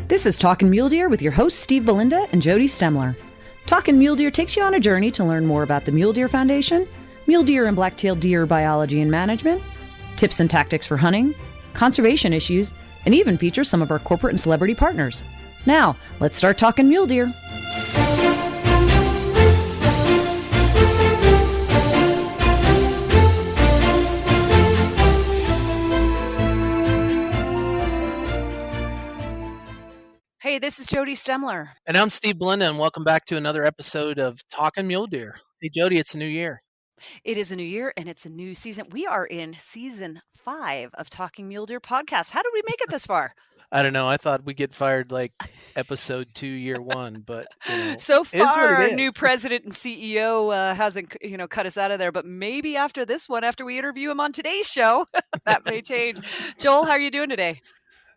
This is Talkin' Mule Deer with your hosts Steve Belinda and Jody Stemler. Talkin' Mule Deer takes you on a journey to learn more about the Mule Deer Foundation, mule deer and black-tailed deer biology and management, tips and tactics for hunting, conservation issues, and even features some of our corporate and celebrity partners. Now, let's start talking mule deer. Hey, this is Jody Stemler. And I'm Steve Belinda, and welcome back to another episode of Talkin' Mule Deer. Hey, Jody, it's a new year. It is a new year, and it's a new season. We are in season 5 of Talking Mule Deer podcast. How did we make it this far? I don't know. I thought we'd get fired like episode 2, year 1, but so far, our new president and CEO hasn't, cut us out of there. But maybe after this one, after we interview him on today's show, that may change. Joel, how are you doing today?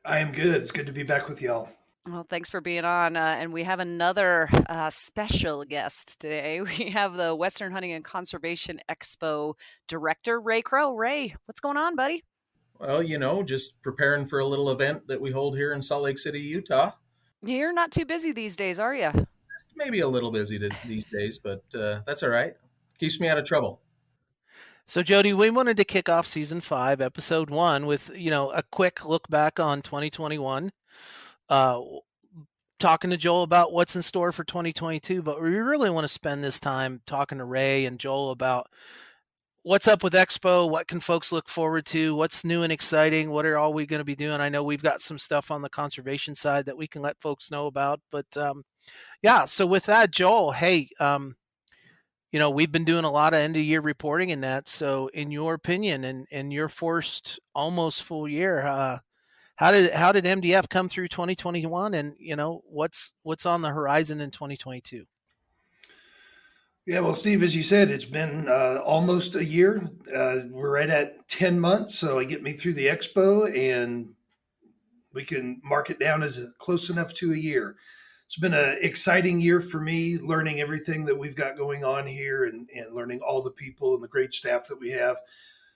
I am good. It's good to be back with y'all. Well, thanks for being on. And we have another special guest today. We have the Western Hunting and Conservation Expo director, Ray Crow. Ray, what's going on, buddy? Well, just preparing for a little event that we hold here in Salt Lake City, Utah. You're not too busy these days, are you? Maybe a little busy these days, but that's all right. Keeps me out of trouble. So, Jody, we wanted to kick off season 5, episode 1 with, a quick look back on 2021. Talking to Joel about what's in store for 2022, but we really want to spend this time talking to Ray and Joel about what's up with Expo, what can folks look forward to, what's new and exciting, what are all we going to be doing. I know we've got some stuff on the conservation side that we can let folks know about, but so with that, Joel, hey, we've been doing a lot of end of year reporting in that. So in your opinion, and your first almost full year, How did MDF come through 2021, and what's on the horizon in 2022? Yeah, well, Steve, as you said, it's been almost a year. We're right at 10 months, so it get me through the expo, and we can mark it down as close enough to a year. It's been an exciting year for me, learning everything that we've got going on here, and learning all the people and the great staff that we have.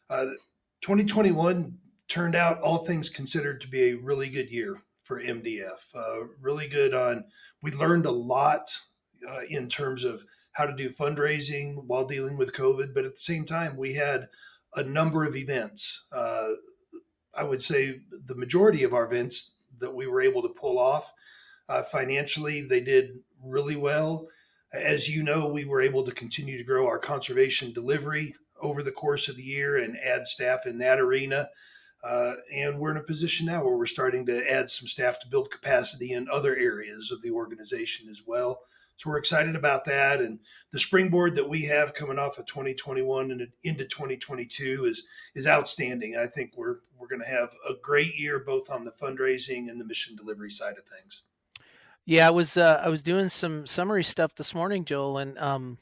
2021 turned out, all things considered, to be a really good year for MDF. Really good we learned a lot in terms of how to do fundraising while dealing with COVID, but at the same time, we had a number of events. I would say the majority of our events that we were able to pull off financially, they did really well. As you know, we were able to continue to grow our conservation delivery over the course of the year and add staff in that arena. And we're in a position now where we're starting to add some staff to build capacity in other areas of the organization as well. So we're excited about that. And the springboard that we have coming off of 2021 and into 2022 is outstanding. And I think we're going to have a great year, both on the fundraising and the mission delivery side of things. Yeah, I was doing some summary stuff this morning, Joel, and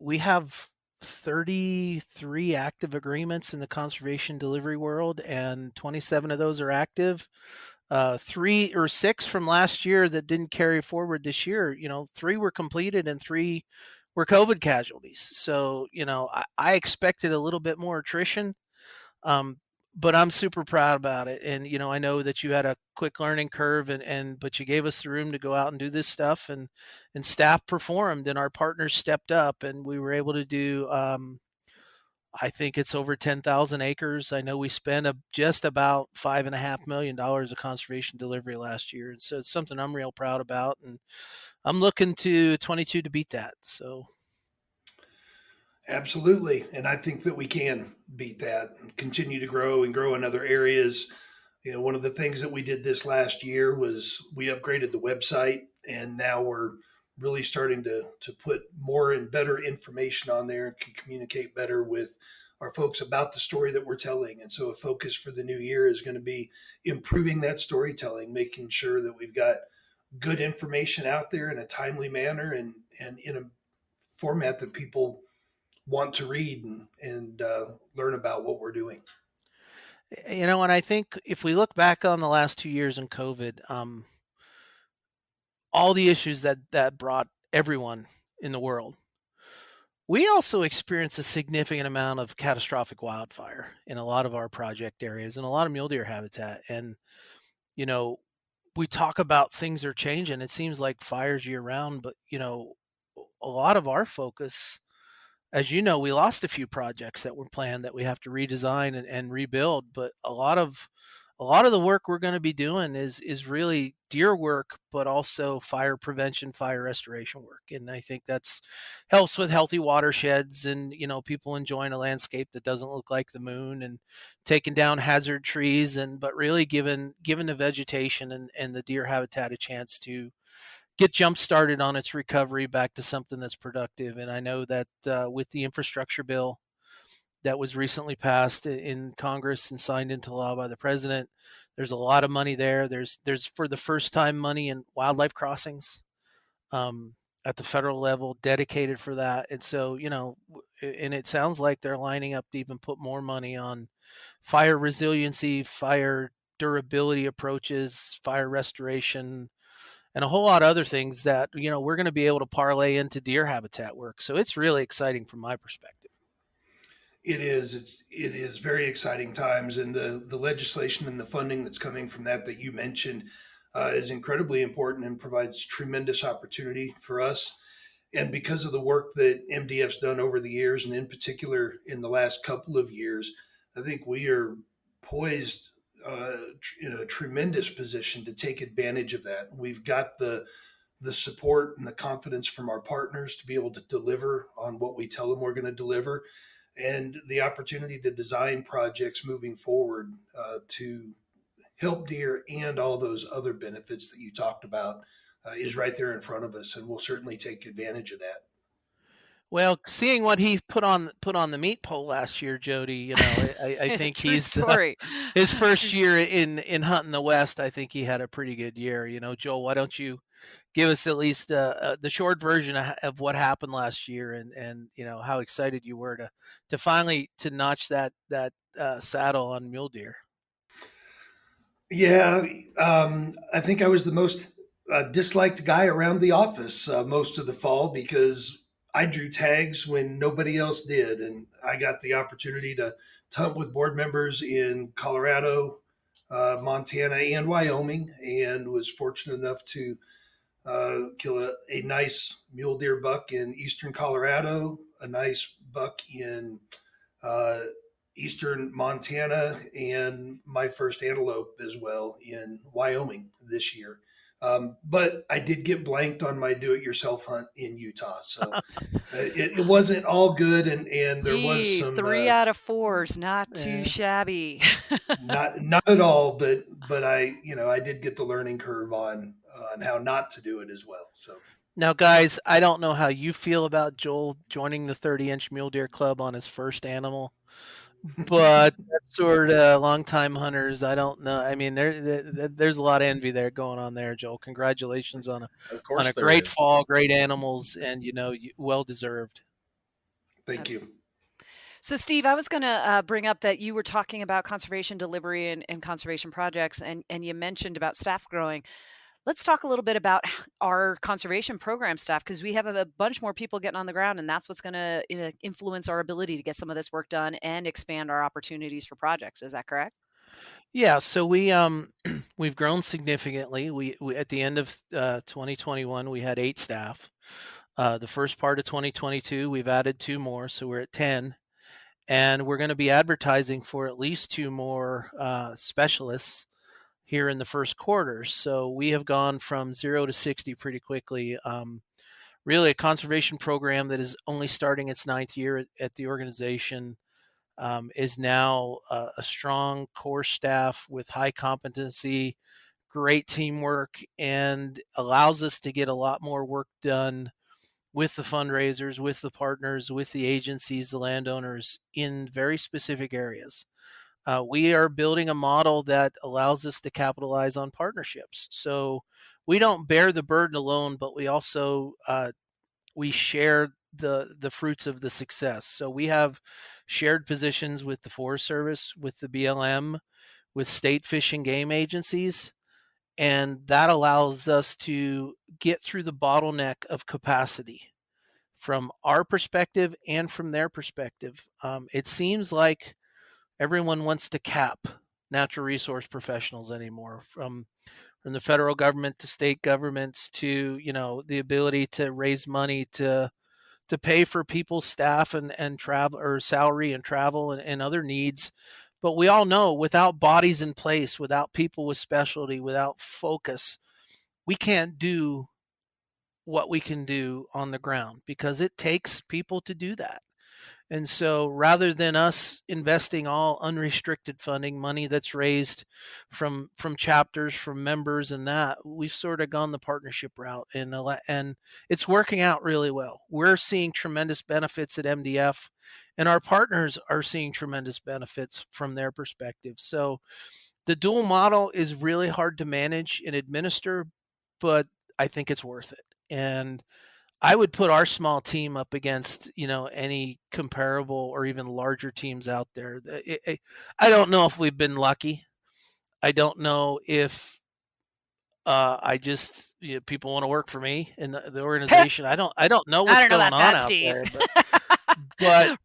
we have 33 active agreements in the conservation delivery world, and 27 of those are active. 3 or 6 from last year that didn't carry forward this year. 3 were completed and 3 were COVID casualties. So, I expected a little bit more attrition, but I'm super proud about it. And, I know that you had a quick learning curve but you gave us the room to go out and do this stuff, and staff performed, and our partners stepped up, and we were able to do, I think it's over 10,000 acres. I know we spent just about $5.5 million of conservation delivery last year. And so it's something I'm real proud about, and I'm looking to 22 to beat that. So. Absolutely. And I think that we can beat that and continue to grow in other areas. One of the things that we did this last year was we upgraded the website, and now we're really starting to put more and better information on there and can communicate better with our folks about the story that we're telling. And so a focus for the new year is going to be improving that storytelling, making sure that we've got good information out there in a timely manner and in a format that people want to read and learn about what we're doing. And I think if we look back on the last 2 years in COVID, all the issues that brought everyone in the world, we also experienced a significant amount of catastrophic wildfire in a lot of our project areas and a lot of mule deer habitat. And, we talk about things are changing. It seems like fires year round, but a lot of our focus, as you know, we lost a few projects that were planned that we have to redesign and rebuild. But a lot of the work we're going to be doing is really deer work, but also fire prevention, fire restoration work. And I think that's helps with healthy watersheds and people enjoying a landscape that doesn't look like the moon, and taking down hazard trees, and but really giving the vegetation and the deer habitat a chance to get jump started on its recovery back to something that's productive. And I know that with the infrastructure bill that was recently passed in Congress and signed into law by the president, there's a lot of money there. There's for the first time money in wildlife crossings um, at the federal level dedicated for that. And so, and it sounds like they're lining up to even put more money on fire resiliency, fire durability approaches, fire restoration, and a whole lot of other things that we're going to be able to parlay into deer habitat work. So it's really exciting from my perspective. It is. It is very exciting times, and the legislation and the funding that's coming from that you mentioned is incredibly important and provides tremendous opportunity for us. And because of the work that MDF's done over the years, and in particular in the last couple of years, I think we are poised in a tremendous position to take advantage of that. We've got the support and the confidence from our partners to be able to deliver on what we tell them we're going to deliver, and the opportunity to design projects moving forward to help deer and all those other benefits that you talked about is right there in front of us, and we'll certainly take advantage of that. Well, seeing what he put on the meat pole last year, Jody, I think True he's story. his first year in hunting the West. I think he had a pretty good year. Joel, why don't you give us at least the short version of what happened last year, and how excited you were to finally to notch that saddle on mule deer. Yeah, I think I was the most disliked guy around the office most of the fall because I drew tags when nobody else did, and I got the opportunity to hunt with board members in Colorado, Montana, and Wyoming, and was fortunate enough to kill a nice mule deer buck in eastern Colorado, a nice buck in uh, eastern Montana, and my first antelope as well in Wyoming this year. But I did get blanked on my do-it-yourself hunt in Utah, so it wasn't all good, and there was some 3 out of 4s, not too shabby. not at all, but I did get the learning curve on how not to do it as well. So Now, guys, I don't know how you feel about Joel joining the 30-inch mule deer club on his first animal, but that's sort of longtime hunters. I don't know. I mean, there's a lot of envy there going on there, Joel. Congratulations on Of course a there great is. fall, great animals, and well deserved. thank you. So, Steve, I was going to bring up that you were talking about conservation delivery and conservation projects, and you mentioned about staff growing. Let's talk a little bit about our conservation program staff, because we have a bunch more people getting on the ground, and that's what's going to influence our ability to get some of this work done and expand our opportunities for projects. Is that correct? Yeah, so we've grown significantly. We at the end of 2021 we had 8 staff. The first part of 2022 we've added 2 more, so we're at 10, and we're going to be advertising for at least 2 more specialists here in the first quarter. So we have gone from 0 to 60 pretty quickly. Really a conservation program that is only starting its 9th year at the organization. Is now a strong core staff with high competency, great teamwork, and allows us to get a lot more work done with the fundraisers, with the partners, with the agencies, the landowners in very specific areas. We are building a model that allows us to capitalize on partnerships. So we don't bear the burden alone, but we also we share the fruits of the success. So we have shared positions with the Forest Service, with the BLM, with state fish and game agencies, and that allows us to get through the bottleneck of capacity from our perspective and from their perspective. It seems like everyone wants to cap natural resource professionals anymore, from from the federal government to state governments to, the ability to raise money to pay for people's staff and travel or salary and travel and other needs. But we all know without bodies in place, without people with specialty, without focus, we can't do what we can do on the ground because it takes people to do that. And so rather than us investing all unrestricted funding, money that's raised from chapters, from members and that, we've sort of gone the partnership route and it's working out really well. We're seeing tremendous benefits at MDF and our partners are seeing tremendous benefits from their perspective. So the dual model is really hard to manage and administer, but I think it's worth it. And I would put our small team up against, any comparable or even larger teams out there. I don't know if we've been lucky. I don't know if I just people want to work for me in the organization. I don't know what's going on out there, but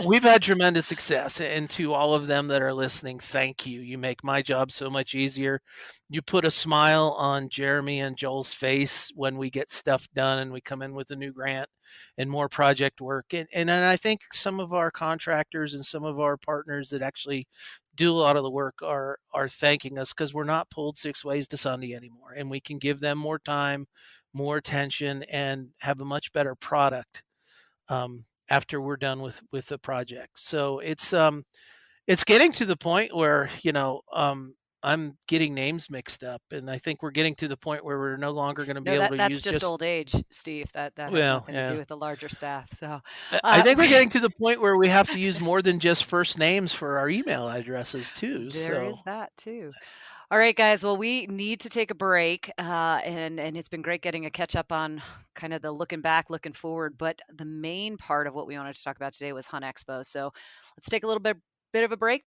we've had tremendous success. And to all of them that are listening, thank you. You make my job so much easier. You put a smile on Jeremy and Joel's face when we get stuff done and we come in with a new grant and more project work. And I think some of our contractors and some of our partners that actually do a lot of the work are thanking us because we're not pulled 6 ways to Sunday anymore. And we can give them more time, more attention, and have a much better product after we're done with the project. So it's getting to the point where, I'm getting names mixed up, and I think we're getting to the point where we're no longer going to be able to that's use just old age, Steve. That has nothing to do with the larger staff. So I think we're getting to the point where we have to use more than just first names for our email addresses too. There is that too. All right, guys. Well, we need to take a break, and it's been great getting a catch up on kind of the looking back, looking forward. But the main part of what we wanted to talk about today was Hunt Expo. So let's take a little bit of a break.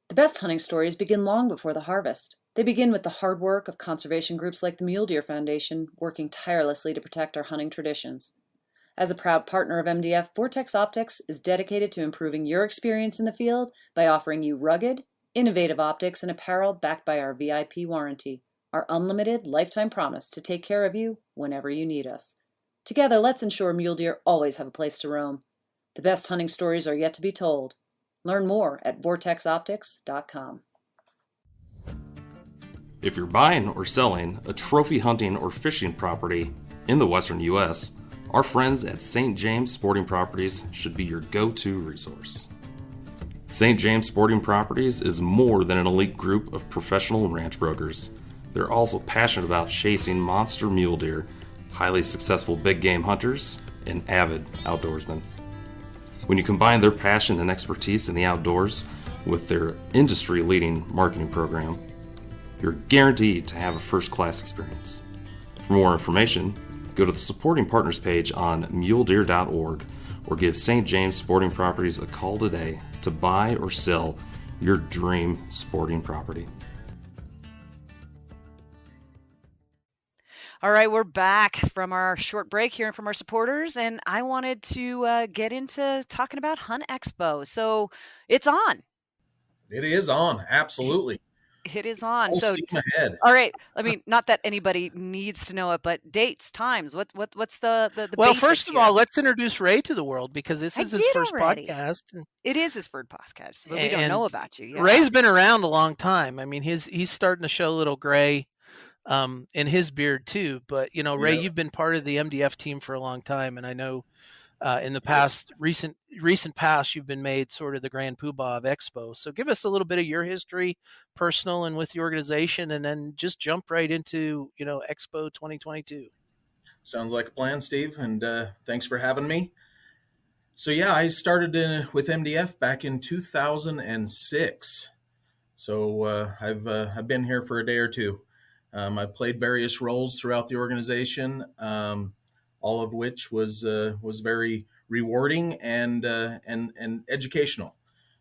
The best hunting stories begin long before the harvest. They begin with the hard work of conservation groups like the Mule Deer Foundation, working tirelessly to protect our hunting traditions. As a proud partner of MDF, Vortex Optics is dedicated to improving your experience in the field by offering you rugged, innovative optics and apparel backed by our VIP warranty, our unlimited lifetime promise to take care of you whenever you need us. Together, let's ensure mule deer always have a place to roam. The best hunting stories are yet to be told. Learn more at vortexoptics.com. If you're buying or selling a trophy hunting or fishing property in the Western U.S., our friends at St. James Sporting Properties should be your go-to resource. St. James Sporting Properties is more than an elite group of professional ranch brokers. They're also passionate about chasing monster mule deer, highly successful big game hunters, and avid outdoorsmen. When you combine their passion and expertise in the outdoors with their industry-leading marketing program, you're guaranteed to have a first-class experience. For more information, go to the Supporting Partners page on muledeer.org or give St. James Sporting Properties a call today to buy or sell your dream sporting property. All right, we're back from our short break hearing from our supporters, and I wanted to get into talking about Hunt Expo. So it's on. It is on, absolutely. It is on. Full So, steam ahead. all right. I mean, not that anybody needs to know it, but dates, times. What's the Well, basics first of here? all, let's introduce Ray to the world because this I is his did first already. podcast. It is his first podcast, but we don't And know about you. Yeah. Ray's been around a long time. I mean, he's starting to show a little gray in his beard too. But Ray, Yeah. you've been part of the MDF team for a long time, and I know in the past recent past you've been made sort of the grand poobah of Expo. So give us a little bit of your history, personal and with the organization, and then just jump right into Expo 2022. Sounds like a plan, Steve, and thanks for having me. So yeah, I started with MDF back in 2006. So I've been here for a day or two. I played various roles throughout the organization, all of which was very rewarding and educational.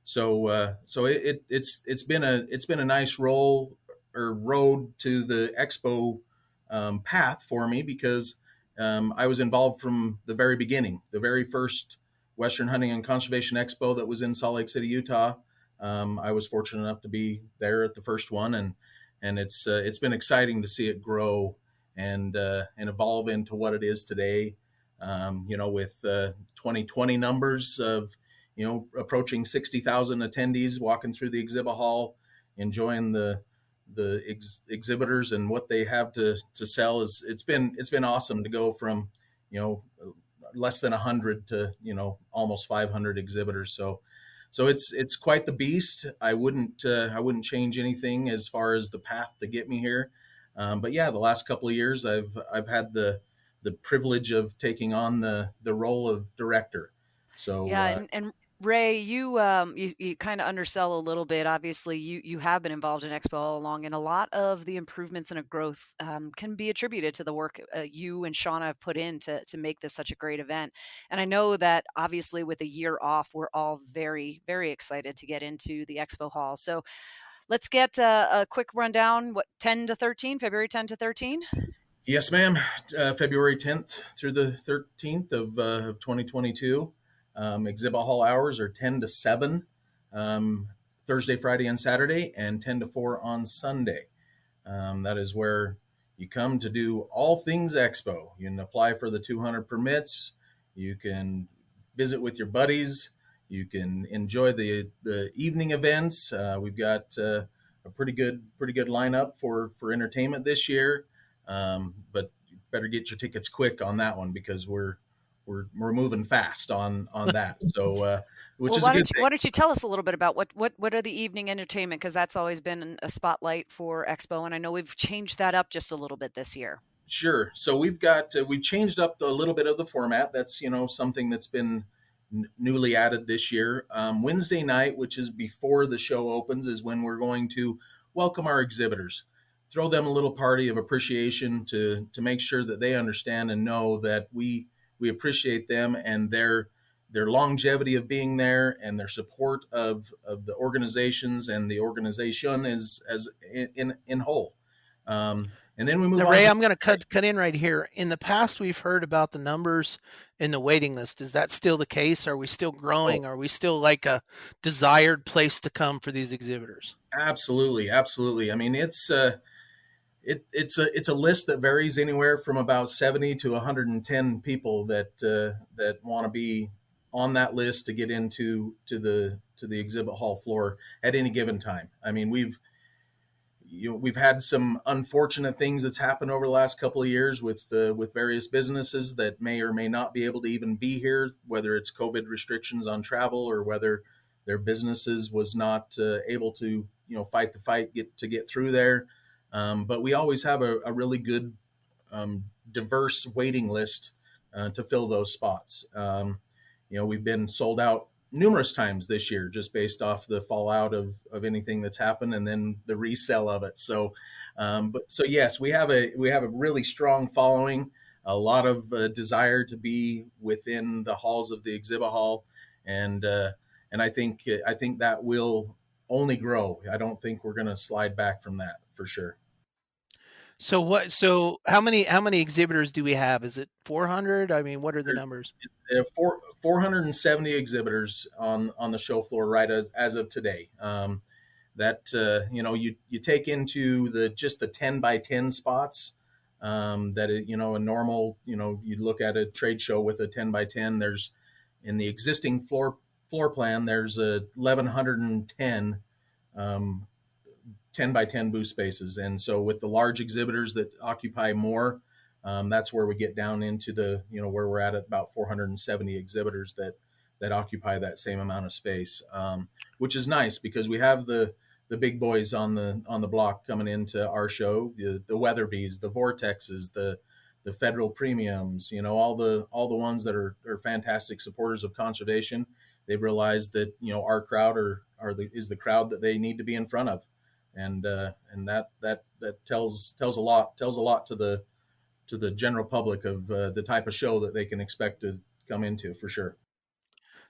So it's been a nice role or road to the Expo path for me because I was involved from the very beginning, the very first Western Hunting and Conservation Expo that was in Salt Lake City, Utah. I was fortunate enough to be there at the first one, and it's been exciting to see it grow and evolve into what it is today. With 2020 numbers of approaching 60,000 attendees walking through the exhibit hall, enjoying the exhibitors and what they have to sell. It's been awesome to go from less than 100 to almost 500 exhibitors. So it's quite the beast. I wouldn't change anything as far as the path to get me here. But yeah, the last couple of years I've had the privilege of taking on the role of director. So yeah, and Ray, you kind of undersell a little bit. Obviously, you have been involved in Expo all along, and a lot of the improvements and growth can be attributed to the work you and Shauna have put in to make this such a great event. And I know that obviously with a year off, we're all very, very excited to get into the Expo hall. So let's get a quick rundown. What, 10 to 13, February 10 to 13? Yes, ma'am. February 10th through the 13th of 2022. Exhibit hall hours are 10 to 7, Thursday, Friday, and Saturday, and 10 to 4 on Sunday. That is where you come to do all things Expo. You can apply for the 200 permits. You can visit with your buddies. You can enjoy the evening events. We've got a pretty good lineup for entertainment this year. But you better get your tickets quick on that one because we're moving fast on that. So, which is a good thing. Why don't you tell us a little bit about what are the evening entertainment? Because that's always been a spotlight for Expo, and I know we've changed that up just a little bit this year. Sure. So we've changed up a little bit of the format. That's something that's been newly added this year. Wednesday night, which is before the show opens, is when we're going to welcome our exhibitors. Throw them a little party of appreciation to make sure that they understand and know that we appreciate them and their longevity of being there and their support of the organizations and the organization as in whole. And then we move on. Ray, I'm going to cut in right here. In the past, we've heard about the numbers in the waiting list. Is that still the case? Are we still growing? Are we still like a desired place to come for these exhibitors? Absolutely. I mean, it's a list that varies anywhere from about 70 to 110 people that want to be on that list to get into the exhibit hall floor at any given time. I mean, we've had some unfortunate things that's happened over the last couple of years with various businesses that may or may not be able to even be here, whether it's COVID restrictions on travel or whether their businesses was not able to fight the fight get through there. But we always have a really good diverse waiting list to fill those spots. We've been sold out numerous times this year just based off the fallout of anything that's happened and then the resale of it. So yes, we have a really strong following, a lot of desire to be within the halls of the exhibit hall, and I think that will only grow. I don't think we're going to slide back from that for sure. So how many exhibitors do we have? Is it 400? I mean, what are the numbers? 470 exhibitors on the show floor right as of today. You take into just the 10 by 10 spots that a normal you look at a trade show with a 10 by 10. There's in the existing floor plan there's 1,110 10 by 10 booth spaces. And so with the large exhibitors that occupy more, that's where we get down into the, where we're at about 470 exhibitors that occupy that same amount of space, which is nice because we have the big boys on the block coming into our show, the Weatherbees, the Vortexes, the Federal Premiums, all the ones that are fantastic supporters of conservation. They realize that, our crowd is the crowd that they need to be in front of. And that tells a lot to the general public of the type of show that they can expect to come into for sure.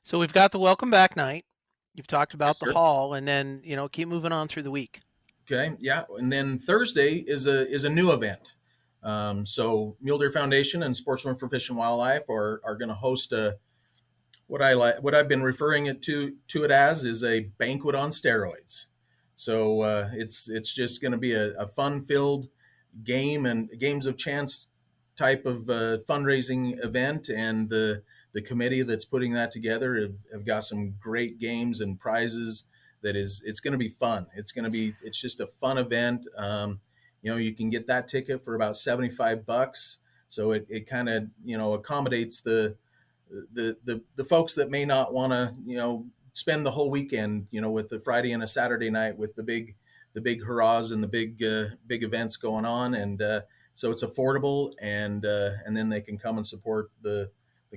So we've got the welcome back night. You've talked about the Sure. hall, and then keep moving on through the week. Okay, yeah, and then Thursday is a new event. So Mule Deer Foundation and Sportsmen for Fish and Wildlife are going to host what I've been referring to it as is a banquet on steroids. So it's just going to be a fun-filled games of chance type of fundraising event, and the committee that's putting that together have got some great games and prizes. It's going to be fun. It's just a fun event. You can get that ticket for about $75. So it kind of, accommodates the folks that may not want to, spend the whole weekend, with the Friday and a Saturday night with the big hurrahs and the big events going on. And so it's affordable, and then they can come and support the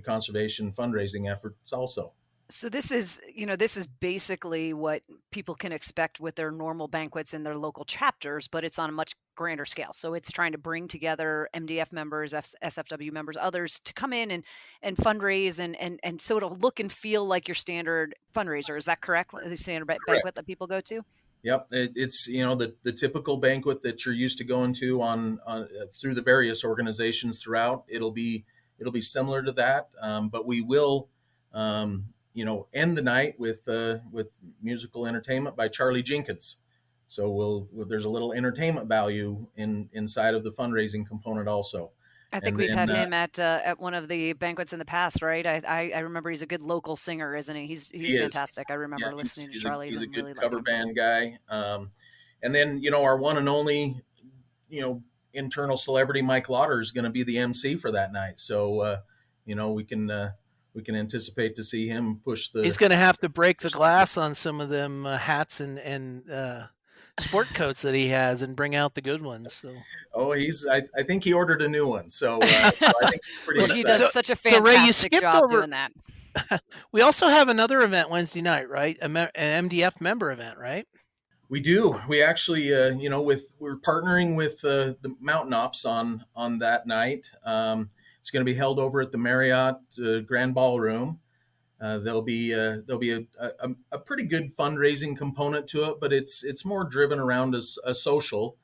conservation fundraising efforts also. So this is basically what people can expect with their normal banquets in their local chapters, but it's on a much grander scale. So it's trying to bring together MDF members, SFW members, others to come in and fundraise, and so it'll look and feel like your standard fundraiser. Is that correct? The standard banquet that people go to? Yep, it's the typical banquet that you're used to going to on through the various organizations throughout. It'll be similar to that, but we will end the night with musical entertainment by Charlie Jenkins. So there's a little entertainment value inside of the fundraising component also. I think we've had him at one of the banquets in the past, right? I remember he's a good local singer, isn't he? He's fantastic. I remember listening to Charlie's. He's a good cover band guy. And then, our one and only, internal celebrity Mike Lauder is going to be the MC for that night. So, we can anticipate to see him push the. He's going to have to break the glass on some of them hats and sport coats that he has and bring out the good ones. So. Oh, I think he ordered a new one. So, I think he's pretty excited. He does such a fantastic job doing that. We also have another event Wednesday night, right? An MDF member event, right? We do. We actually, we're partnering with the Mountain Ops on that night. It's going to be held over at the Marriott Grand Ballroom. There'll be a pretty good fundraising component to it, but it's more driven around a social.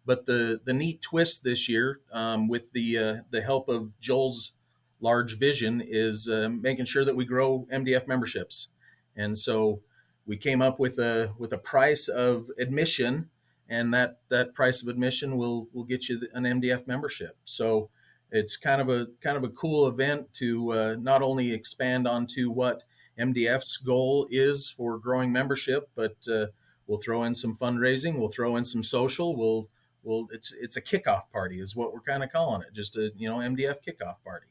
But the neat twist this year, with the help of Joel's large vision, is making sure that we grow MDF memberships. And so we came up with a price of admission, and that price of admission will get you an MDF membership. So it's kind of a cool event to not only expand onto what MDF's goal is for growing membership, but we'll throw in some fundraising, we'll throw in some social, it's a kickoff party is what we're kind of calling it, just a MDF kickoff party.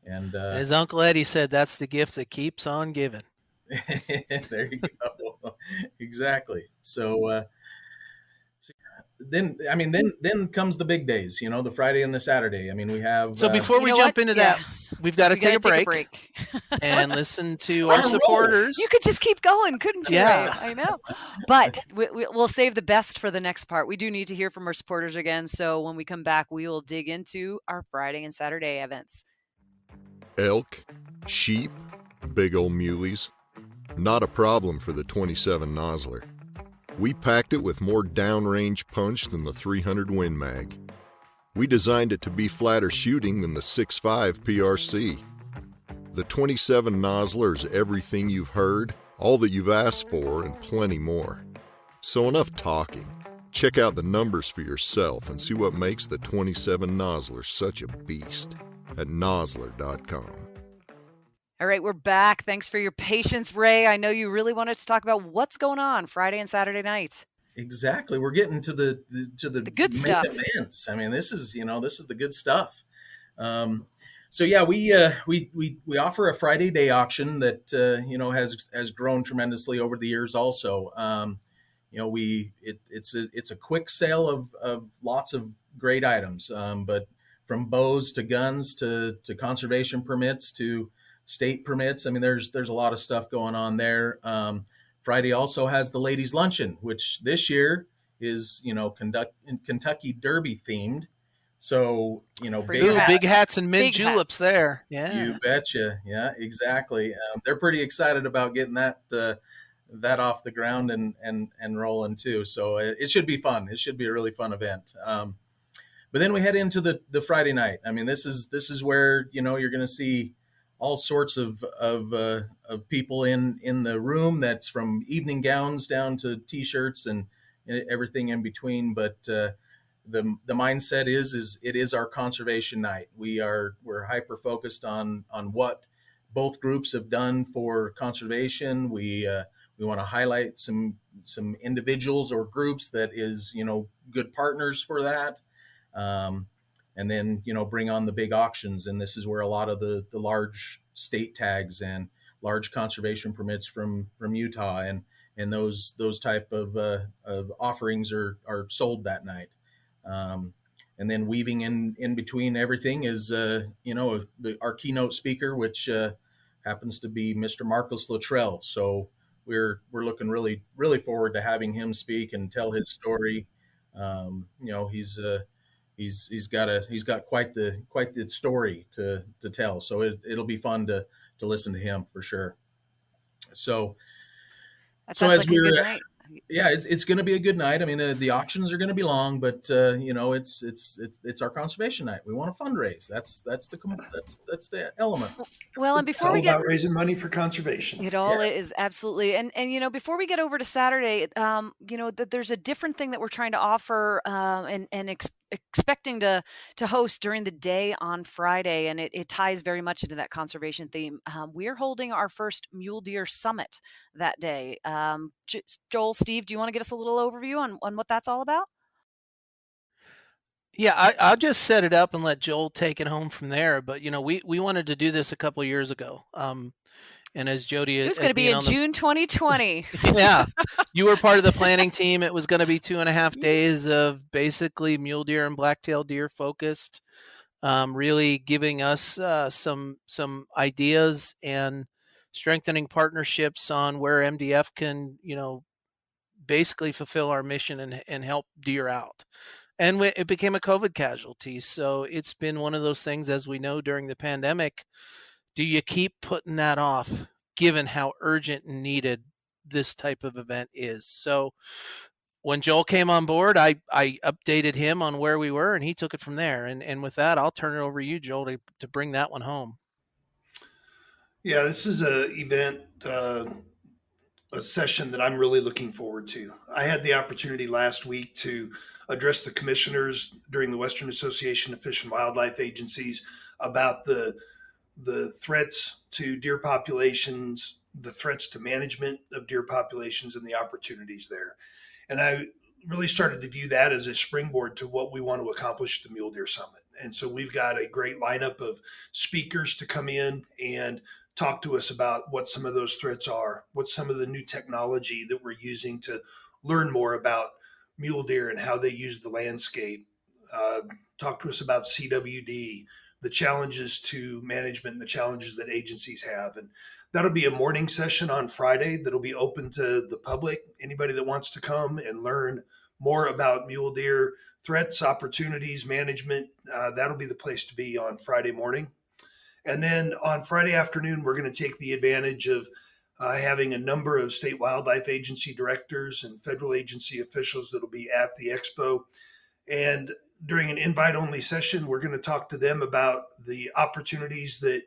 And as Uncle Eddie said, that's the gift that keeps on giving. There you go. Exactly. So then comes the big days, the Friday and the Saturday. I mean, we have. So before we jump into that, we've got to take a break and listen to our supporters. You could just keep going, couldn't you? Yeah. Ray? I know. But we'll save the best for the next part. We do need to hear from our supporters again. So when we come back, we will dig into our Friday and Saturday events. Elk, sheep, big old muleys. Not a problem for the 27 Nosler. We packed it with more downrange punch than the 300 Win Mag. We designed it to be flatter shooting than the 6.5 PRC. The 27 Nosler is everything you've heard, all that you've asked for, and plenty more. So enough talking. Check out the numbers for yourself and see what makes the 27 Nosler such a beast at nosler.com. All right, we're back. Thanks for your patience, Ray. I know you really wanted to talk about what's going on Friday and Saturday night. Exactly. We're getting to the good stuff. Events. I mean, this is the good stuff. So yeah, we offer a Friday day auction that has grown tremendously over the years. Also, it's a quick sale of lots of great items, but from bows to guns to conservation permits to state permits. I mean, there's a lot of stuff going on there. Friday also has the ladies luncheon, which this year is, Kentucky Derby themed. So, big hats and mint juleps there. Yeah. You betcha. Yeah, exactly. They're pretty excited about getting that off the ground and rolling too. So it should be fun. It should be a really fun event. But then we head into the Friday night. I mean, this is where, you're going to see all sorts of people in the room. That's from evening gowns down to t-shirts and everything in between. But the mindset is it is our conservation night. We're hyper focused on what both groups have done for conservation. We want to highlight some individuals or groups that is good partners for that, and then bring on the big auctions. And this is where a lot of the large state tags and large conservation permits from Utah and those type of offerings are sold that night. And then weaving in between everything is our keynote speaker, which happens to be Mr. Marcus Luttrell. So we're looking really forward to having him speak and tell his story. He's got quite the story to tell. So it'll be fun to listen to him for sure. So that sounds like a good night. Yeah, it's going to be a good night. I mean, the auctions are going to be long, but it's our conservation night. We want to fundraise. That's the element. Well, and before we get about raising money for conservation, it all is absolutely. And before we get over to Saturday, there's a different thing that we're trying to offer and expecting to host during the day on Friday, and it ties very much into that conservation theme. We're holding our first Mule Deer Summit that day. Joel, Steve, do you want to give us a little overview on what that's all about? Yeah, I'll just set it up and let Joel take it home from there. But we wanted to do this a couple of years ago. And as Jody, it was going to be in June 2020. Yeah, you were part of the planning team. It was going to be 2.5 days of basically mule deer and black-tailed deer focused, really giving us some ideas and strengthening partnerships on where MDF can, basically fulfill our mission and help deer out. And it became a COVID casualty. So it's been one of those things, as we know, during the pandemic. Do you keep putting that off, given how urgent and needed this type of event is? So when Joel came on board, I updated him on where we were, and he took it from there. And with that, I'll turn it over to you, Joel, to bring that one home. Yeah, this is a event, a session that I'm really looking forward to. I had the opportunity last week to address the commissioners during the Western Association of Fish and Wildlife Agencies about the threats to deer populations, the threats to management of deer populations, and the opportunities there. And I really started to view that as a springboard to what we want to accomplish at the Mule Deer Summit. And so we've got a great lineup of speakers to come in and talk to us about what some of those threats are, what some of the new technology that we're using to learn more about mule deer and how they use the landscape. Talk to us about CWD, the challenges to management and the challenges that agencies have. And that'll be a morning session on Friday that'll be open to the public. Anybody that wants to come and learn more about mule deer threats, opportunities, management, that'll be the place to be on Friday morning. And then on Friday afternoon, we're going to take the advantage of having a number of state wildlife agency directors and federal agency officials that'll be at the expo. And during an invite-only session, we're going to talk to them about the opportunities that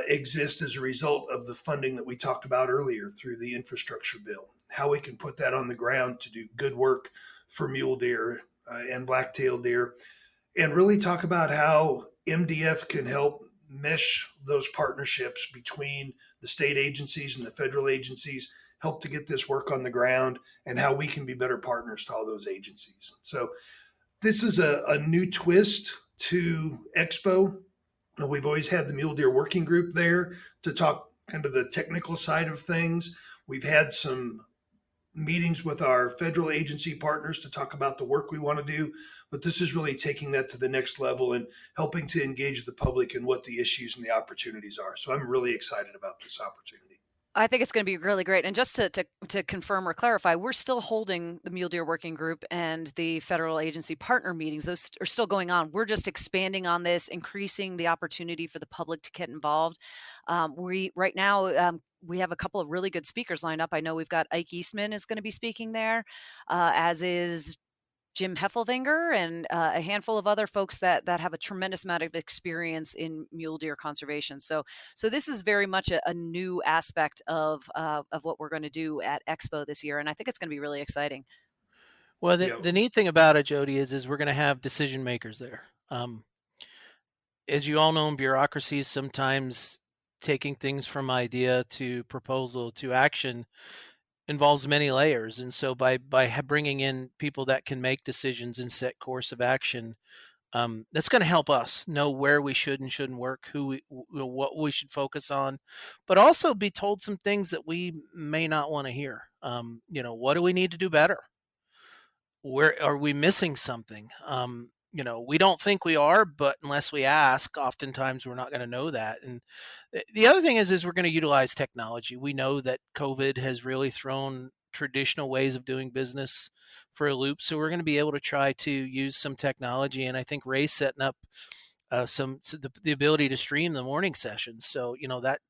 exist as a result of the funding that we talked about earlier through the infrastructure bill, how we can put that on the ground to do good work for mule deer and black-tailed deer, and really talk about how MDF can help mesh those partnerships between the state agencies and the federal agencies, help to get this work on the ground, and how we can be better partners to all those agencies. So this is a new twist to Expo. We've always had the Mule Deer Working Group there to talk kind of the technical side of things. We've had some meetings with our federal agency partners to talk about the work we want to do, but this is really taking that to the next level and helping to engage the public in what the issues and the opportunities are. So I'm really excited about this opportunity. I think it's going to be really great. And just to confirm or clarify, we're still holding the Mule Deer Working Group and the federal agency partner meetings. Those are still going on. We're just expanding on this, increasing the opportunity for the public to get involved. Right now, we have a couple of really good speakers lined up. I know we've got Ike Eastman is going to be speaking there, as is Jim Heffelvinger and a handful of other folks that have a tremendous amount of experience in mule deer conservation. So this is very much a new aspect of what we're going to do at Expo this year, and I think it's going to be really exciting. Well, Yeah. the neat thing about it, Jody, is we're going to have decision makers there. As you all know, in bureaucracies, sometimes taking things from idea to proposal to action involves many layers. And so by bringing in people that can make decisions and set course of action, that's going to help us know where we should and shouldn't work, what we should focus on, but also be told some things that we may not want to hear. What do we need to do better? Where are we missing something? We don't think we are, but unless we ask, oftentimes we're not going to know that. And the other thing is we're going to utilize technology. We know that COVID has really thrown traditional ways of doing business for a loop, so we're going to be able to try to use some technology. And I think Ray's setting up the ability to stream the morning sessions. So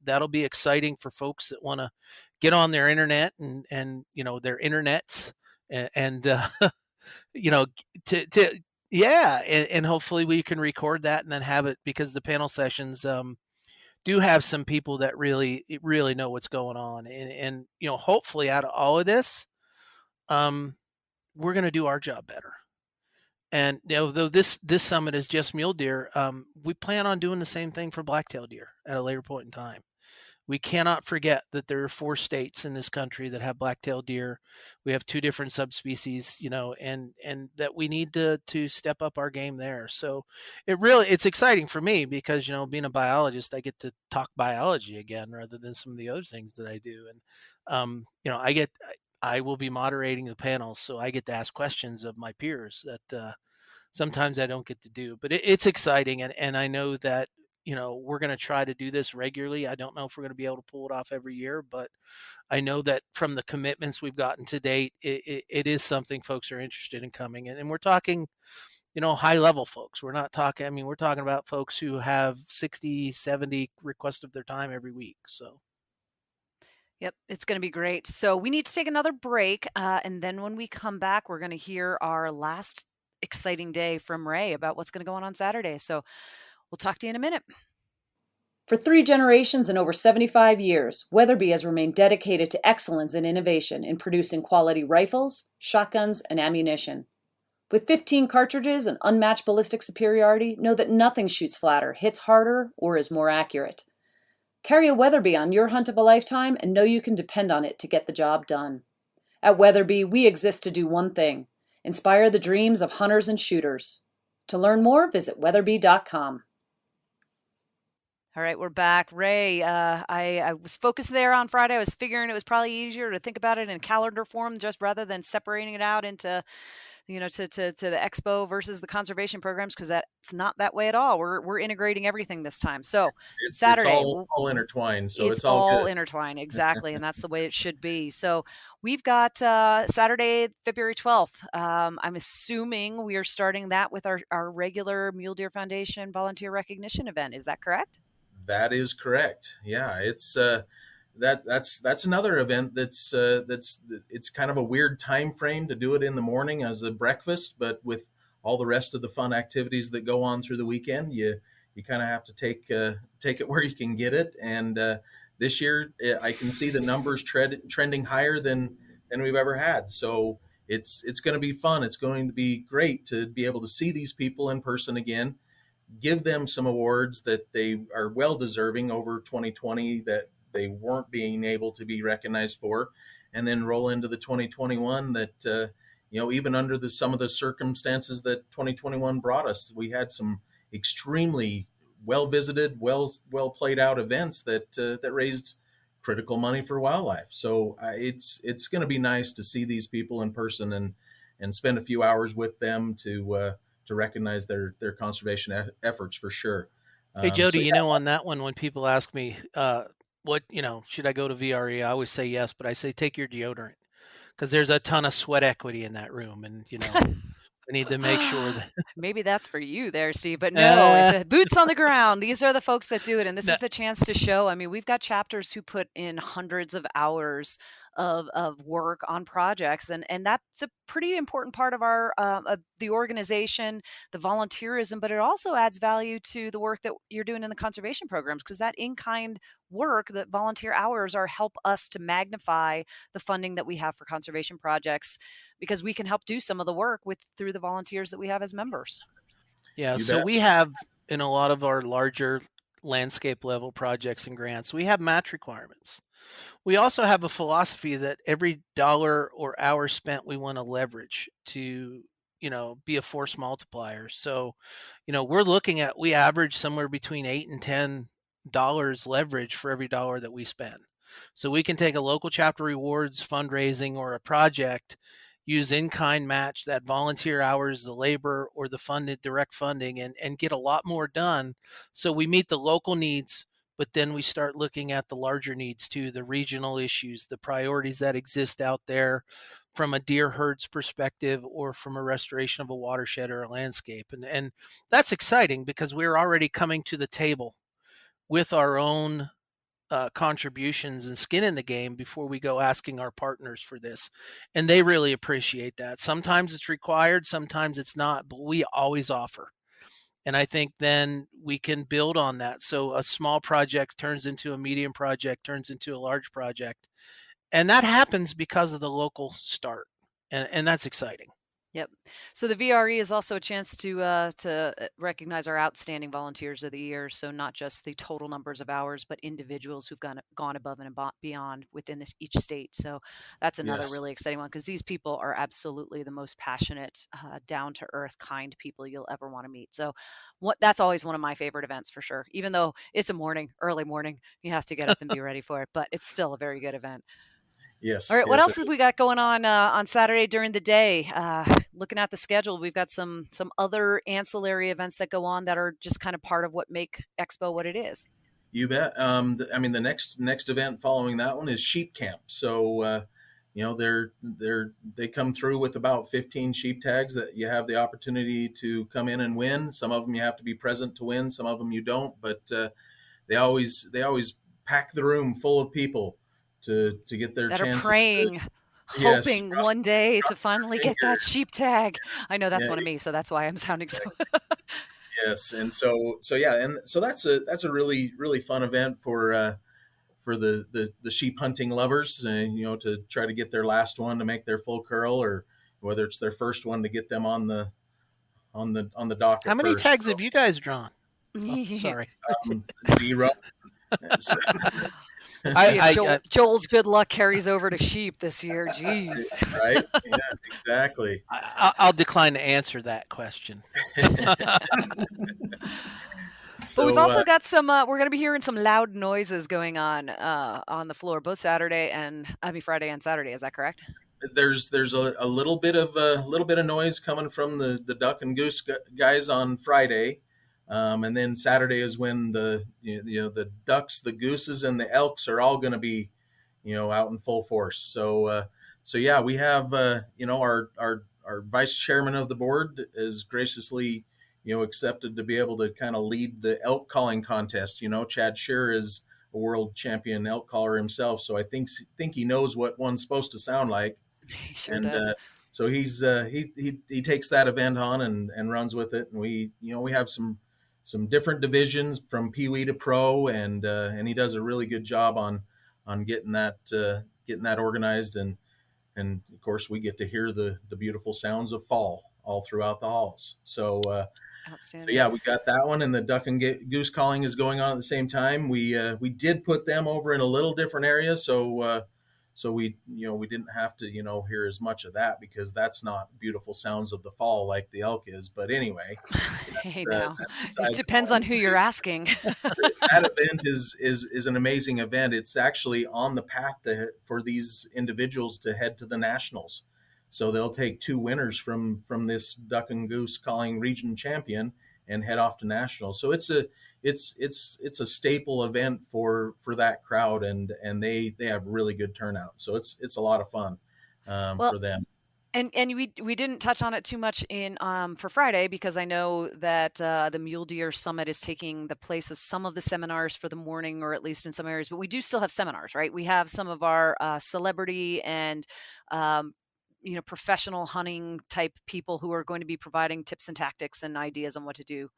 that'll be exciting for folks that want to get on their internet and their internets and to yeah, and hopefully we can record that and then have it, because the panel sessions do have some people that really know what's going on, and hopefully out of all of this, we're going to do our job better. And though this summit is just mule deer, we plan on doing the same thing for black-tailed deer at a later point in time. We cannot forget that there are 4 states in this country that have black-tailed deer. We have 2 different subspecies, and that we need to step up our game there. So it's exciting for me because, being a biologist, I get to talk biology again rather than some of the other things that I do. And, I will be moderating the panel, so I get to ask questions of my peers that sometimes I don't get to do. But it's exciting, and I know that we're going to try to do this regularly. I don't know if we're going to be able to pull it off every year, but I know that from the commitments we've gotten to date, it is something folks are interested in coming in. And we're talking, high level folks. We're talking about folks who have 60, 70 requests of their time every week. So. Yep, it's going to be great. So we need to take another break. And then when we come back, we're going to hear our last exciting day from Ray about what's going to go on Saturday. So we'll talk to you in a minute. For 3 generations and over 75 years, Weatherby has remained dedicated to excellence and innovation in producing quality rifles, shotguns, and ammunition. With 15 cartridges and unmatched ballistic superiority, know that nothing shoots flatter, hits harder, or is more accurate. Carry a Weatherby on your hunt of a lifetime and know you can depend on it to get the job done. At Weatherby, we exist to do one thing: inspire the dreams of hunters and shooters. To learn more, visit weatherby.com. All right, we're back. Ray, I was focused there on Friday. I was figuring it was probably easier to think about it in calendar form just rather than separating it out into, to the expo versus the conservation programs, because that's not that way at all. We're integrating everything this time. So Saturday, it's all intertwined. So it's all good. intertwined. Exactly. And that's the way it should be. So we've got Saturday, February 12th. I'm assuming we are starting that with our regular Mule Deer Foundation volunteer recognition event. Is that correct? That is correct. Yeah, it's that's another event that's it's kind of a weird time frame to do it in the morning as a breakfast, but with all the rest of the fun activities that go on through the weekend, you kind of have to take it where you can get it. And this year, I can see the numbers trending higher than we've ever had. So it's going to be fun. It's going to be great to be able to see these people in person again. Give them some awards that they are well deserving over 2020 that they weren't being able to be recognized for, and then roll into the 2021 that, even under some of the circumstances that 2021 brought us, we had some extremely well visited, well played out events that raised critical money for wildlife. So it's going to be nice to see these people in person and spend a few hours with them to recognize their conservation efforts for sure. Hey, Jody, on that one, when people ask me, what, should I go to VRE? I always say yes, but I say take your deodorant, because there's a ton of sweat equity in that room. And, we need to make sure that maybe that's for you there, Steve, but no, boots on the ground. These are the folks that do it. And this is the chance to show. I mean, we've got chapters who put in hundreds of hours of work on projects. And that's a pretty important part of our of the organization, the volunteerism, but it also adds value to the work that you're doing in the conservation programs, because that in-kind work, that volunteer hours are help us to magnify the funding that we have for conservation projects, because we can help do some of the work through the volunteers that we have as members. Yeah, You so bet. we have in a lot of our larger landscape level projects and grants, we have match requirements. We also have a philosophy that every dollar or hour spent, we want to leverage to, be a force multiplier. So, we average somewhere between $8 and $10 leverage for every dollar that we spend. So we can take a local chapter rewards, fundraising, or a project, use in-kind match, that volunteer hours, the labor, or the funded direct funding, and get a lot more done. So we meet the local needs, but then we start looking at the larger needs too, the regional issues, the priorities that exist out there from a deer herds perspective, or from a restoration of a watershed or a landscape. And that's exciting, because we're already coming to the table with our own contributions and skin in the game before we go asking our partners for this. And they really appreciate that. Sometimes it's required, sometimes it's not, but we always offer. And I think then we can build on that. So a small project turns into a medium project, turns into a large project. And that happens because of the local start. And that's exciting. Yep. So the VRE is also a chance to recognize our outstanding volunteers of the year. So not just the total numbers of hours, but individuals who've gone above and beyond within each state. So that's another Yes. really exciting one, because these people are absolutely the most passionate, down to earth, kind people you'll ever want to meet. So that's always one of my favorite events for sure. Even though it's early morning, you have to get up and be ready for it, but it's still a very good event. Yes. All right, what Yes. else have we got going on Saturday during the day? Looking at the schedule, we've got some other ancillary events that go on that are just kind of part of what make Expo what it is. You bet. The next event following that one is sheep camp. So, they come through with about 15 sheep tags that you have the opportunity to come in and win. Some of them you have to be present to win. Some of them you don't. But they always pack the room full of people to get their that chances. Are praying, hoping one day to finally get that sheep tag. I know that's one of me, so that's why I'm sounding so. Yes, and so that's a really fun event for the sheep hunting lovers, to try to get their last one to make their full curl, or whether it's their first one to get them on the docket. How many first. tags have you guys drawn? Oh, sorry. 0. Let's see if Joel's good luck carries over to sheep this year. Jeez. Right? Yeah, exactly. I'll decline to answer that question. But we've also got some. We're going to be hearing some loud noises going on the floor, both Friday and Saturday. Is that correct? There's a little bit of noise coming from the duck and goose guys on Friday. And then Saturday is when the ducks, the gooses, and the elks are all going to be, out in full force. So yeah, we have our vice chairman of the board is graciously accepted to be able to kind of lead the elk calling contest. Chad Shearer is a world champion elk caller himself, so I think he knows what one's supposed to sound like. He sure does. So he takes that event on and runs with it, and we have some different divisions from Pee Wee to Pro, and he does a really good job on getting that organized, and of course we get to hear the beautiful sounds of fall all throughout the halls. So yeah, we got that one, and the duck and goose calling is going on at the same time. We did put them over in a little different area, so we didn't have to hear as much of that, because that's not beautiful sounds of the fall like the elk is. But anyway, hey, now it depends on who you're asking. That event is an amazing event. It's actually on the path for these individuals to head to the nationals. So they'll take 2 winners from this duck and goose calling region champion and head off to nationals. So it's a staple event for that crowd, and they have really good turnout. So it's a lot of fun for them. And we didn't touch on it too much in for Friday, because I know that the Mule Deer Summit is taking the place of some of the seminars for the morning, or at least in some areas. But we do still have seminars, right? We have some of our celebrity and professional hunting type people who are going to be providing tips and tactics and ideas on what to do.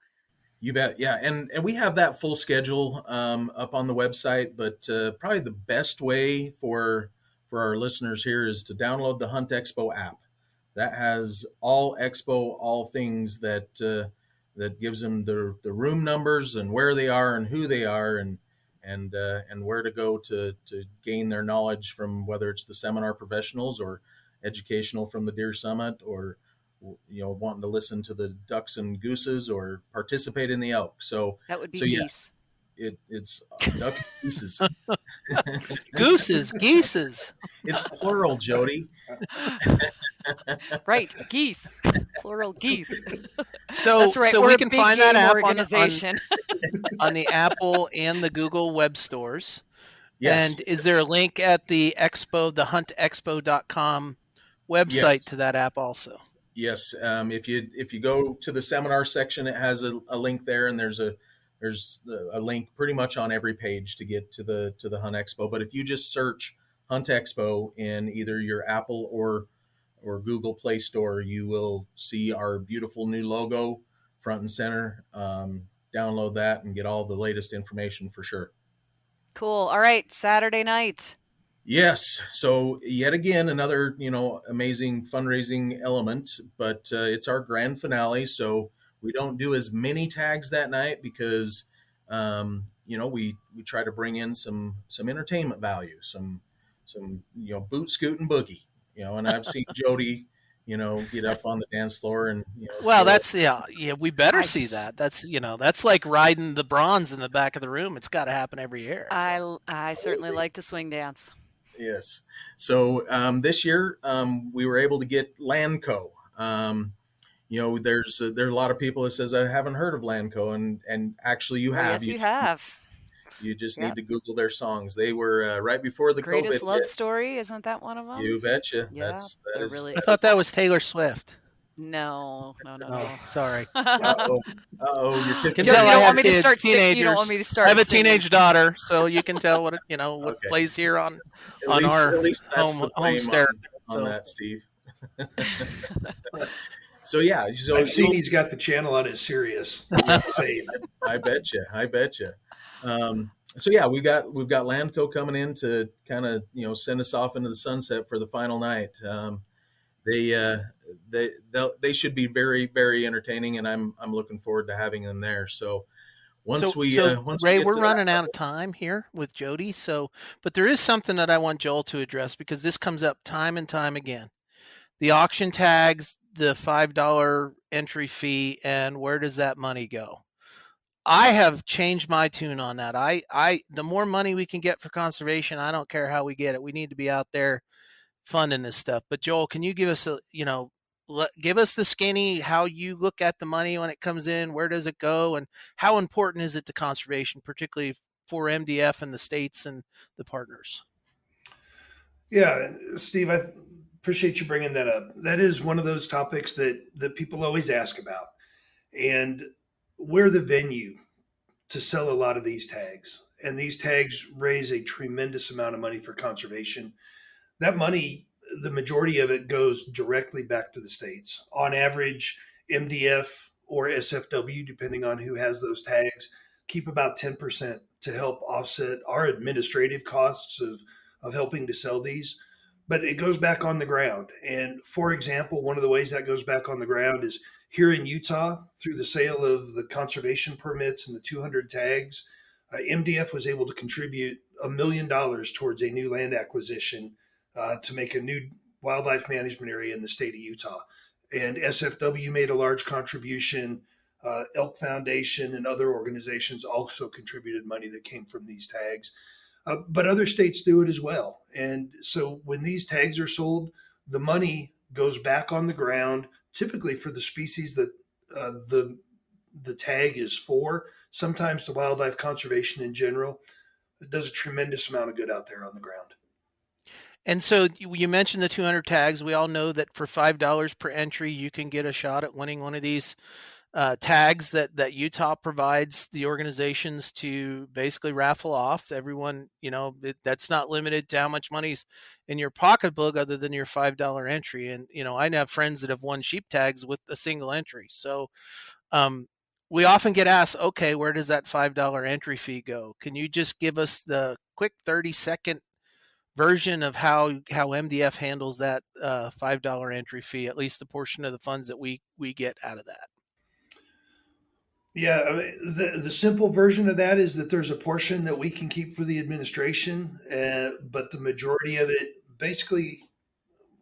You bet. Yeah. And we have that full schedule up on the website, but probably the best way for our listeners here is to download the Hunt Expo app. That has all Expo, all things that gives them the room numbers and where they are and who they are and where to go to gain their knowledge from, whether it's the seminar professionals or educational from the Deer Summit, or wanting to listen to the ducks and gooses or participate in the elk. So that would be geese. Yeah, it's ducks and geeses. Gooses, geeses. It's plural, Jody. Right, geese, plural geese. So that's right. So we can find that app organization on the Apple and the Google web stores. Yes. And is there a link at the Expo, the huntexpo.com website to that app also? Yes. If you go to the seminar section, it has a link there, and there's a link pretty much on every page to get to the Hunt Expo. But if you just search Hunt Expo in either your Apple or Google Play Store, you will see our beautiful new logo front and center. Download that and get all the latest information for sure. Cool. All right, Saturday night. Yes. So yet again, another, amazing fundraising element, but it's our grand finale. So we don't do as many tags that night because, we try to bring in some entertainment value, some boot, scoot, and boogie, and I've seen Jody, get up on the dance floor and, well, that's, we better see that. That's, that's like riding the bronze in the back of the room. It's got to happen every year. So. I certainly like to swing dance. Yes. So this year we were able to get Landco. There are a lot of people that says I haven't heard of Landco, and actually you have. Yes, you have. You just need to Google their songs. They were right before the Greatest COVID Love hit. Story, isn't that one of them? You betcha. Yeah, I thought that was Taylor Swift. No. Sorry. Uh-oh, you're tipping. You don't want me to start teenagers. You don't want me to start. I have a teenage daughter, so you can tell what what plays here on our home stereo. On that, Steve. So yeah, I've seen he's got the channel on his Sirius. I betcha. So yeah, we've got Landco coming in to kind of send us off into the sunset for the final night. They should be very, very entertaining, and I'm looking forward to having them there. So once Ray, we're running out of time here with Jody. But there is something that I want Joel to address, because this comes up time and time again: the auction tags, the $5 entry fee, and where does that money go? I have changed my tune on that. The more money we can get for conservation, I don't care how we get it. We need to be out there funding this stuff. But Joel, can you give us give us the skinny, how you look at the money when it comes in, where does it go, and how important is it to conservation, particularly for MDF and the states and the partners? Yeah, Steve, I appreciate you bringing that up. That is one of those topics that people always ask about. And we're the venue to sell a lot of these tags. And these tags raise a tremendous amount of money for conservation. That money, the majority of it goes directly back to the states. On average, MDF or SFW, depending on who has those tags, keep about 10% to help offset our administrative costs of helping to sell these. But it goes back on the ground. And for example, one of the ways that goes back on the ground is here in Utah, through the sale of the conservation permits and the 200 tags, MDF was able to contribute $1 million towards a new land acquisition to make a new wildlife management area in the state of Utah. And SFW made a large contribution. Elk Foundation and other organizations also contributed money that came from these tags. But other states do it as well. And so when these tags are sold, the money goes back on the ground, typically for the species that the tag is for. Sometimes to wildlife conservation in general. It does a tremendous amount of good out there on the ground. And so you mentioned the 200 tags. We all know that for $5 per entry, you can get a shot at winning one of these tags that Utah provides the organizations to basically raffle off. Everyone, that's not limited to how much money's in your pocketbook other than your $5 entry. And, I have friends that have won sheep tags with a single entry. So we often get asked, okay, where does that $5 entry fee go? Can you just give us the quick 30-second version of how MDF handles that $5 entry fee, at least the portion of the funds that we get out of that? Yeah, I mean, the simple version of that is that there's a portion that we can keep for the administration, but the majority of it, basically,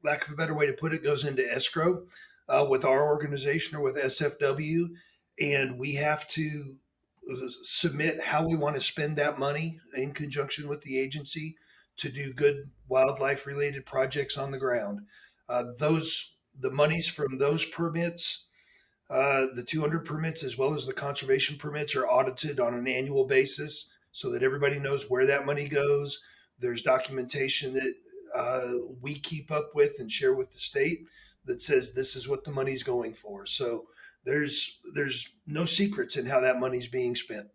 lack of a better way to put it, goes into escrow with our organization or with SFW, and we have to submit how we want to spend that money in conjunction with the agency to do good wildlife related projects on the ground. The monies from those permits, the 200 permits as well as the conservation permits, are audited on an annual basis so that everybody knows where that money goes. There's documentation that we keep up with and share with the state that says this is what the money's going for. So there's no secrets in how that money's being spent.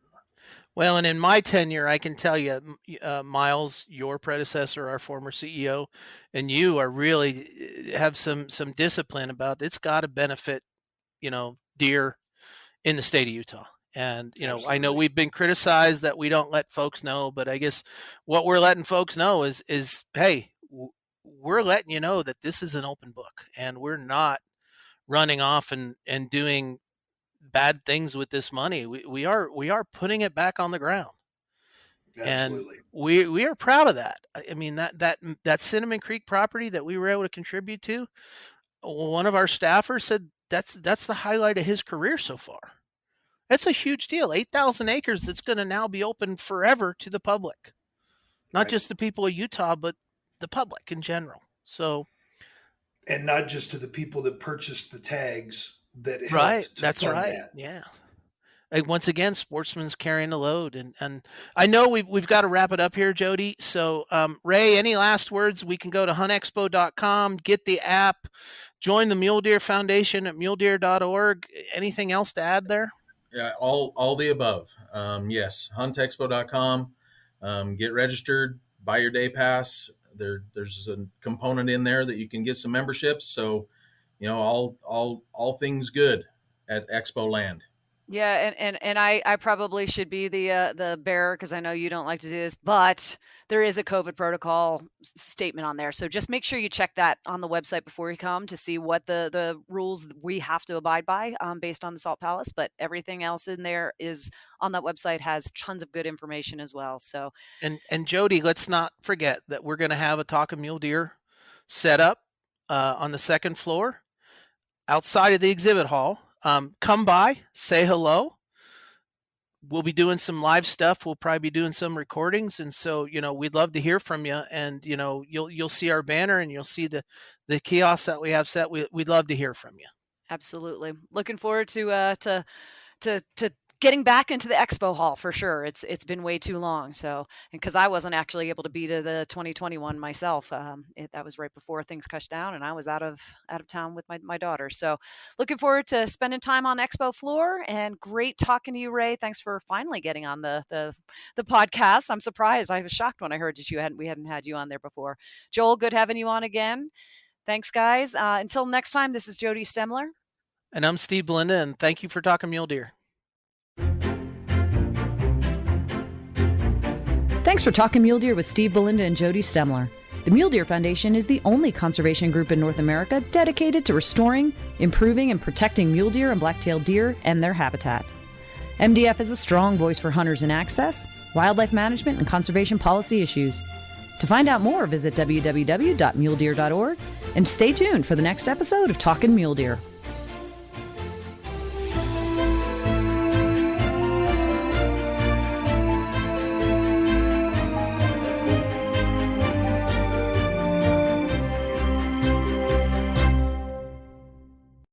Well, and in my tenure, I can tell you, Miles, your predecessor, our former CEO, and you are really have some discipline about it's got to benefit, deer in the state of Utah. And, Absolutely. I know we've been criticized that we don't let folks know, but I guess what we're letting folks know is hey, we're letting you know that this is an open book and we're not running off and doing bad things with this money. We are putting it back on the ground. Absolutely. And we are proud of that. I mean, that Cinnamon Creek property that we were able to contribute to, one of our staffers said that's the highlight of his career so far. That's a huge deal. 8,000 acres that's going to now be open forever to the public. Not Right. just the people of Utah, but the public in general. So, and not just to the people that purchased the tags that helped right. to That's fund right. that. Yeah. Once again, sportsman's carrying the load, and I know we've got to wrap it up here, Jody. So, Ray, any last words? We can go to huntexpo.com, get the app, join the Mule Deer Foundation at muledeer.org. Anything else to add there? Yeah, all the above. Yes, huntexpo.com. Get registered, buy your day pass. There's a component in there that you can get some memberships. So, all things good at Expo Land. Yeah, and I probably should be the bearer because I know you don't like to do this, but there is a COVID protocol statement on there. So just make sure you check that on the website before you come to see what the rules we have to abide by based on the Salt Palace. But everything else in there is on that website, has tons of good information as well. So and Jody, let's not forget that we're going to have a Talking Mule Deer set up on the second floor outside of the exhibit hall. Come by, say hello. We'll be doing some live stuff. We'll probably be doing some recordings. And so, we'd love to hear from you. And, you'll see our banner and you'll see the kiosks that we have set. We'd love to hear from you. absolutely looking forward to getting back into the expo hall for sure. It's been way too long. So, and because I wasn't actually able to be to the 2021 myself, that was right before things crushed down, and I was out of town with my daughter. So, looking forward to spending time on expo floor. And great talking to you, Ray. Thanks for finally getting on the podcast. I'm surprised. I was shocked when I heard that we hadn't had you on there before. Joel, good having you on again. Thanks, guys. Until next time, this is Jody Stemler. And I'm Steve Belinda, and thank you for Talking Mule Deer. Thanks for Talking Mule Deer with Steve Belinda and Jody Stemler. The Mule Deer Foundation is the only conservation group in North America dedicated to restoring, improving, and protecting mule deer and black-tailed deer and their habitat. MDF is a strong voice for hunters in access, wildlife management, and conservation policy issues. To find out more, visit www.muledeer.org and stay tuned for the next episode of Talkin' Mule Deer.